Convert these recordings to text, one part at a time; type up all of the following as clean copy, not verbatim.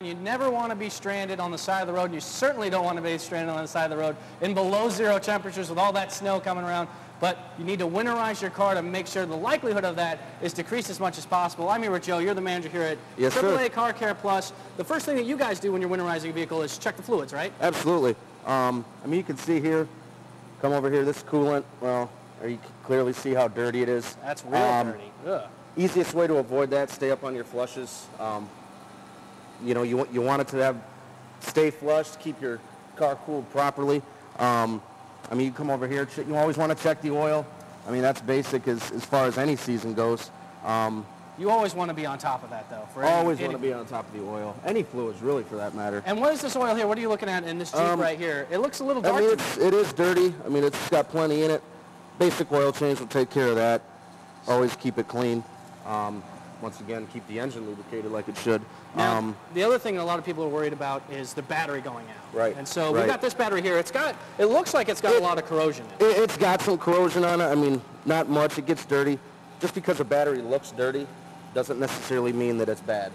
You never want to be stranded on the side of the road, and you certainly don't want to be stranded on the side of the road in below zero temperatures with all that snow coming around. But you need to winterize your car to make sure the likelihood of that is decreased as much as possible. I'm here with Joe. You're the manager here at AAA Car Care Plus. The first thing that you guys do when you're winterizing a vehicle is check the fluids, right? Absolutely. I mean, you can see here, come over here, this coolant, well, you can clearly see how dirty it is. That's real dirty. Ugh. Easiest way to avoid that, stay up on your flushes. You know, you want it to stay flushed, keep your car cooled properly. I mean, you come over here, you always want to check the oil. I mean, that's basic as far as any season goes. You always want to be on top of that, though. Always want to be on top of the oil. Any fluids, really, for that matter. And what is this oil here? What are you looking at in this Jeep right here? It looks a little dark. I mean, it is dirty. I mean, it's got plenty in it. Basic oil change will take care of that. Always keep it clean. Once again, keep the engine lubricated like it should. Now, the other thing a lot of people are worried about is the battery going out. Right. And so we've got this battery here. It looks like it's got a lot of corrosion in it. It's got some corrosion on it. I mean, not much. It gets dirty. Just because a battery looks dirty doesn't necessarily mean that it's bad.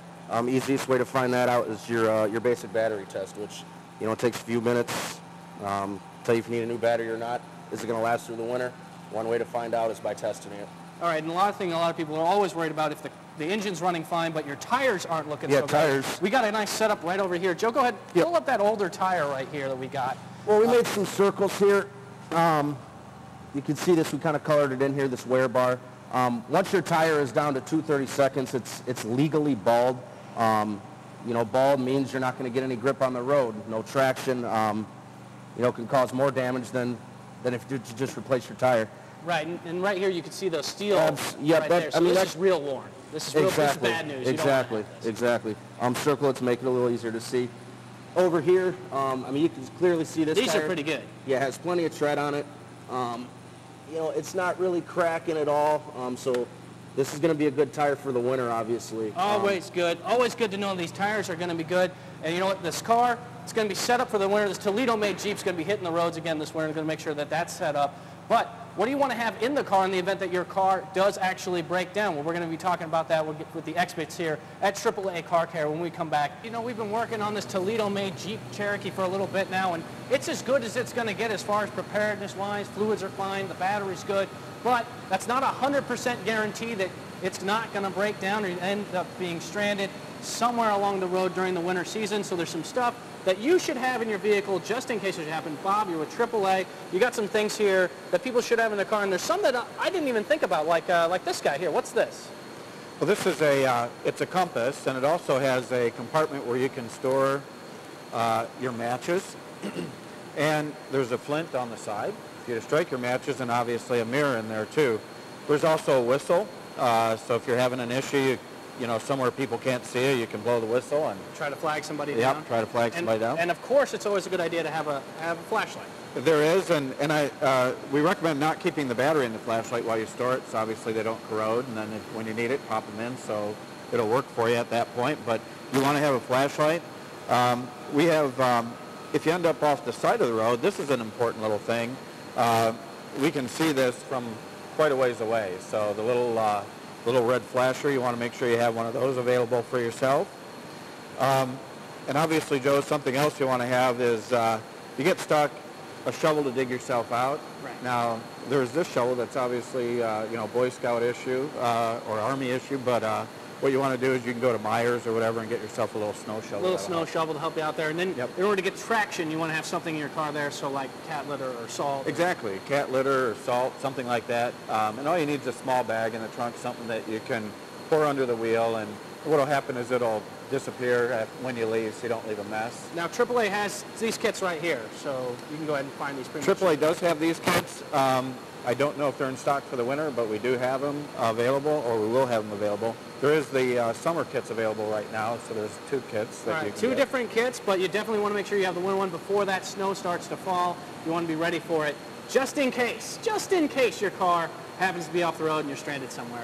Easiest way to find that out is your basic battery test, which, you know, takes a few minutes. Tell you if you need a new battery or not. Is it going to last through the winter? One way to find out is by testing it. All right, and a lot of people are always worried about if the engine's running fine, but your tires aren't looking so good. Tires. We got a nice setup right over here. Joe, go ahead, pull up that older tire right here that we got. Well, we made some circles here. You can see this, we kind of colored it in here, this wear bar. Once your tire is down to 2/32, it's legally bald. You know, bald means you're not going to get any grip on the road, no traction. You know, can cause more damage than if you just replace your tire. Right, and right here you can see the steel right there. So I mean, this is real worn. This is real. Exactly, this is bad news. Exactly. Circle it to make it a little easier to see. Over here, I mean, you can clearly see this These tire. are pretty good. Yeah, it has plenty of tread on it. You know, it's not really cracking at all, so this is going to be a good tire for the winter, obviously. Always good. Always good to know these tires are going to be good. And you know what? This car, it's going to be set up for the winter. This Toledo-made Jeep's going to be hitting the roads again this winter. We're going to make sure that that's set up. But what do you want to have in the car in the event that your car does actually break down? Well, we're going to be talking about that with the experts here at AAA Car Care when we come back. You know, we've been working on this Toledo-made Jeep Cherokee for a little bit now, and it's as good as it's going to get as far as preparedness-wise. Fluids are fine, the battery's good, but that's not a 100% guarantee that it's not going to break down or end up being stranded somewhere along the road during the winter season. So there's some stuff that you should have in your vehicle just in case it happens. Bob, you're with AAA. You got some things here that people should have in their car, and there's some that I didn't even think about, like this guy here. What's this? Well, this is it's a compass, and it also has a compartment where you can store your matches. And there's a flint on the side for you to strike your matches, and obviously a mirror in there too. There's also a whistle, so if you're having an issue, you know, somewhere people can't see you, you can blow the whistle and try to flag somebody down. Yep, try to flag somebody down. And of course, it's always a good idea to have a flashlight. There is, and we recommend not keeping the battery in the flashlight while you store it, so obviously they don't corrode, and then when you need it, pop them in, so it'll work for you at that point. But you want to have a flashlight. We have, if you end up off the side of the road, this is an important little thing. We can see this from quite a ways away, so the little red flasher, you want to make sure you have one of those available for yourself. And obviously, Joe, something else you want to have is you get stuck, a shovel to dig yourself out. Right. Now, there's this shovel that's obviously, you know, Boy Scout issue or Army issue, but what you want to do is you can go to Myers or whatever and get yourself a little snow shovel. A little snow shovel to help you out there. And then in order to get traction, you want to have something in your car there, so like cat litter or salt. Exactly, cat litter or salt, something like that. And all you need is a small bag in the trunk, something that you can pour under the wheel, and what will happen is it'll disappear when you leave, so you don't leave a mess. Now, AAA has these kits right here, so you can go ahead and find these pretty much. AAA does have these kits. I don't know if they're in stock for the winter, but we do have them available, or we will have them available. There is the summer kits available right now, so there's 2 kits that you can Two get. different kits, but you definitely want to make sure you have the winter one before that snow starts to fall. You want to be ready for it, just in case your car happens to be off the road and you're stranded somewhere.